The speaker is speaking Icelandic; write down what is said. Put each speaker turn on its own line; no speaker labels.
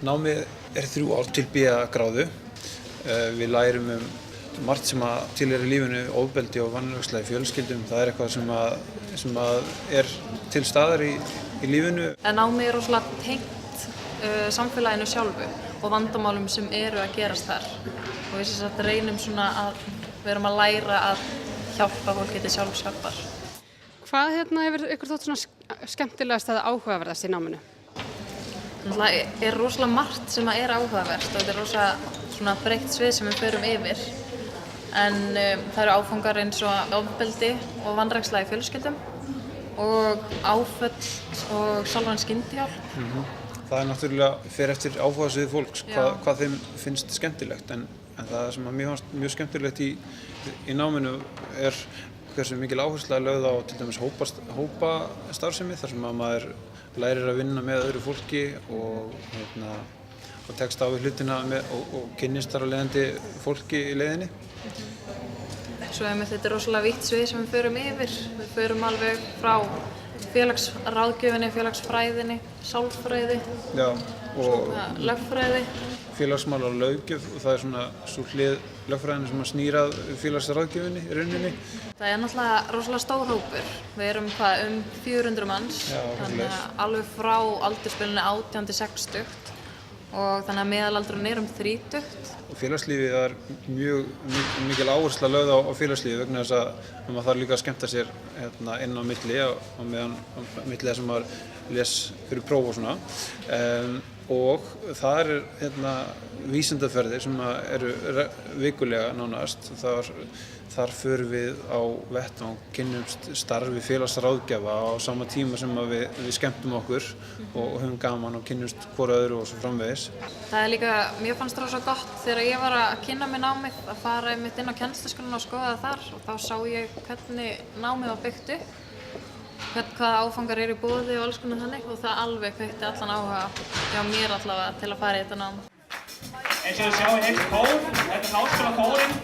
Námið 3 ár til B.A.-gráðu. Við lærum margt sem að tilheyrir lífinu, ofbeldi og vanræksla í fjölskyldum. Það eitthvað sem að til staðar í lífinu.
Námið rosalega tengt samfélaginu sjálfu og vandamálum sem eru að gerast þar. Og við sem sagt reynum svona að við erum að læra að hjálpa fólki til sjálfshjálpar.
Hvað hefur ykkur þótt svona skemmtilegast eða áhugaverðast í náminu?
Það rosalega margt sem er áhugavert og þetta rosalega svona breitt svið sem við förum yfir. En það eru áfangar eins og ofbeldi og vanræksla í fjölskyldum og áföll og sálræn skyndihjálp.
Það náttúrulega fer eftir áhugasvið fólks hvað þeim finnst skemmtilegt. En það sem að mér fannst mjög skemmtilegt í náminu hversu mikil áhersla lögð á til dæmis hópastarfsemi þar sem að maður lærir að vinna með öðru fólki og tekst á við hlutina og kynnist þar á leiðandi fólki í leiðinni.
Svo þetta rosalega vítt svið sem við förum yfir. Við förum alveg frá félagsráðgjöfinni, félagsfræðinni, sálfræði, og lögfræði.
Félagsmál og löggjöf og það svona svo hlið lögfræðinni sem að snýra félagsráðgjöfinni í rauninni. Það
náttúrulega rosalega stór hópur. Við erum 400 manns, þannig að alveg frá aldursbilinu 18 til 60 og þannig að meðalaldurinn 30.
Og félagslífið mjög mikil áhersla lögð á félagslífið vegna þess að maður þarf líka að skemmta sér inn á milli milli þess að maður les fyrir próf og svona. Og það vísindaferðir sem eru vikulega nánast. Þar förum við á vettvang, kynnumst starfi félagsráðgjafa á sama tíma sem við skemmtum okkur og höfum gaman og kynnumst hvora öðru og svo framvegis.
Mér fannst það rosa gott þegar ég var að kynna mér námið að fara einmitt inn á kennsluskólann og skoða þar og þá sá ég hvernig námið var byggt upp. Hvaða áfangar eru í boði og alls konar þannig og það alveg kveikti allan áhuga hjá mér allavega til að fara í þetta nám.
Eins og þið sjáið heilt kór, þetta háskólakórinn.